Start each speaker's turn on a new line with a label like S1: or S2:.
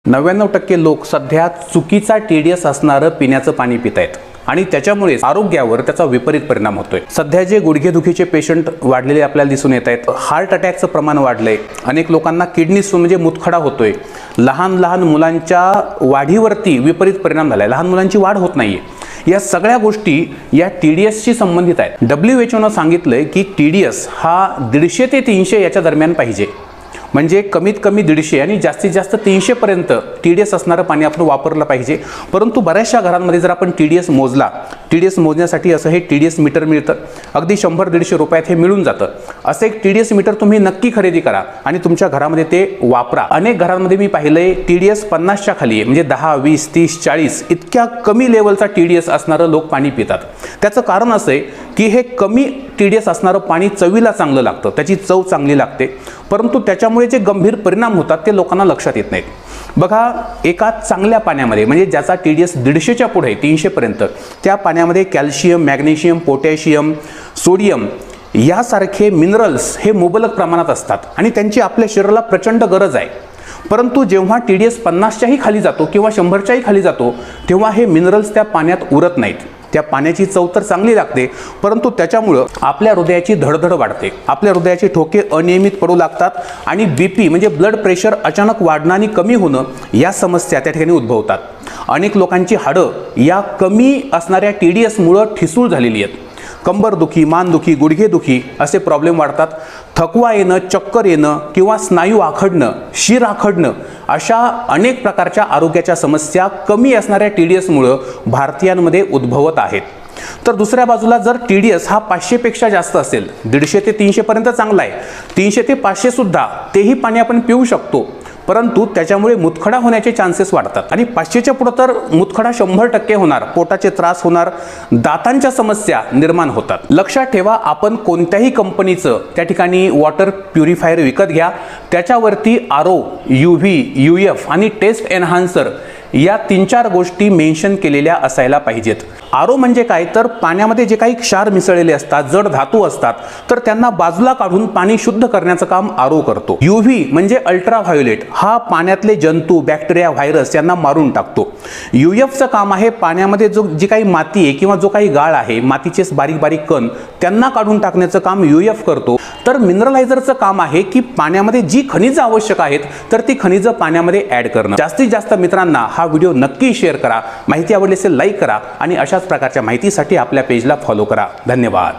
S1: 99% लोक सध्या चुकीचा TDS असणारं पिण्याचं पाणी पित आहेत आणि त्याच्यामुळे आरोग्यावर त्याचा विपरीत परिणाम होतोय। सध्या जे गुडघेदुखीचे पेशंट वाढलेले आपल्याला दिसून येत आहेत, हार्ट अटॅकचं प्रमाण वाढलंय, अनेक लोकांना किडनी स्टोन म्हणजे मुतखडा होतोय, लहान मुलांच्या वाढीवरती विपरीत परिणाम झालाय, लहान मुलांची वाढ होत नाहीये। या सगळ्या गोष्टी या TDSशी संबंधित आहेत। WHO सांगितलंय की TDS हा 150 ते 300 याच्या दरम्यान पाहिजे, म्हणजे कमीत कमी 150 आणि जास्तीत जास्त 300 पर्यंत TDS असणारं पाणी आपण वापरलं पाहिजे। परंतु बऱ्याचशा घरांमध्ये जर आपण TDS मोजला, TDS मोजण्यासाठी असं हे TDS मीटर मिळतं, अगदी 100-150 रुपयात हे मिळून जातं। असं एक TDS मीटर तुम्ही नक्की खरेदी करा आणि तुमच्या घरामध्ये ते वापरा। अनेक घरांमध्ये मी पाहिलंय TDS 50च्या खाली आहे, म्हणजे 10, 20, 30, 40 इतक्या कमी लेवलचा TDS असणारं लोक पाणी पितात। त्याचं कारण असं आहे की हे कमी TDS असणारं पाणी चवीला चांगलं लागतं, त्याची चव चांगली लागते, परंतु त्याच्यामुळे जे गंभीर परिणाम होतात ते लोकांना लक्षात येत नाहीत। बघा, एका चांगल्या पाण्यामध्ये म्हणजे ज्याचा TDS 150च्या पुढे 300 पर्यंत, त्या पाण्यामध्ये कॅल्शियम, मॅग्नेशियम, पोटॅशियम, सोडियम यासारखे मिनरल्स हे मुबलक प्रमाणात असतात आणि त्यांची आपल्या शरीराला प्रचंड गरज आहे। परंतु जेव्हा TDS 50च्याही खाली जातो किंवा 100च्याही खाली जातो, तेव्हा हे मिनरल्स त्या पाण्यात उरत नाहीत। त्या पाण्याची चव तर चांगली लागते, परंतु त्याच्यामुळे आपल्या हृदयाची धडधड वाढते, आपल्या हृदयाचे ठोके अनियमित पडू लागतात आणि BP म्हणजे ब्लड प्रेशर अचानक वाढणं आणि कमी होणं या समस्या त्या ठिकाणी उद्भवतात। अनेक लोकांची हाडं या कमी असणाऱ्या TDS मुळे ठिसूळ झालेली आहेत। कंबरदुखी, मानदुखी, गुडघेदुखी असे प्रॉब्लेम वाढतात। थकवा येणं, चक्कर येणं किंवा स्नायू आखडणं, शिर आखडणं अशा अनेक प्रकारच्या आरोग्याच्या समस्या कमी असणाऱ्या TDS मुळे भारतीयांमध्ये उद्भवत आहेत। तर दुसऱ्या बाजूला जर TDS हा 500 पेक्षा जास्त असेल, 150 ते 300 पर्यंत चांगला आहे, 300 ते 500 सुद्धा तेही पाणी आपण पिऊ शकतो, परंतु त्याच्यामुळे मुतखडा होण्याचे चान्सेस वाढतात आणि 500च्या पुढे तर मुतखडा 100% होणार, पोटाचे त्रास होणार, दातांच्या समस्या निर्माण होतात। लक्षात ठेवा, आपण कोणत्याही कंपनीचं त्या ठिकाणी वॉटर प्युरिफायर विकत घ्या, त्याच्यावरती RO, UV, UF आणि टेस्ट एनहान्सर या 3-4 गोष्टी मेन्शन केलेल्या असायला पाहिजेत। RO म्हणजे काय, तर पाण्यामध्ये जे काही क्षार मिसळलेले असतात, जड धातू असतात, तर त्यांना बाजूला काढून पाणी शुद्ध करण्याचं काम RO करतो। UV म्हणजे अल्ट्राव्हायोलेट, हा पाण्यातले जंतू, बॅक्टेरिया, व्हायरस यांना मारून टाकतो। UFचं काम आहे पाण्यामध्ये जी काही माती आहे किंवा जो काही गाळ आहे, मातीचे बारीक बारीक कण त्यांना काढून टाकण्याचं काम UF करतो। तर मिनरलायझरचं काम आहे की पाण्यामध्ये जी खनिजं आवश्यक आहेत तर ती खनिजं पाण्यामध्ये ऍड करणं। जास्तीत जास्त मित्रांना हा व्हिडिओ नक्की शेअर करा, माहिती आवडली असेल लाईक करा आणि अशाच प्रकारच्या माहितीसाठी आपल्या पेजला फॉलो करा। धन्यवाद।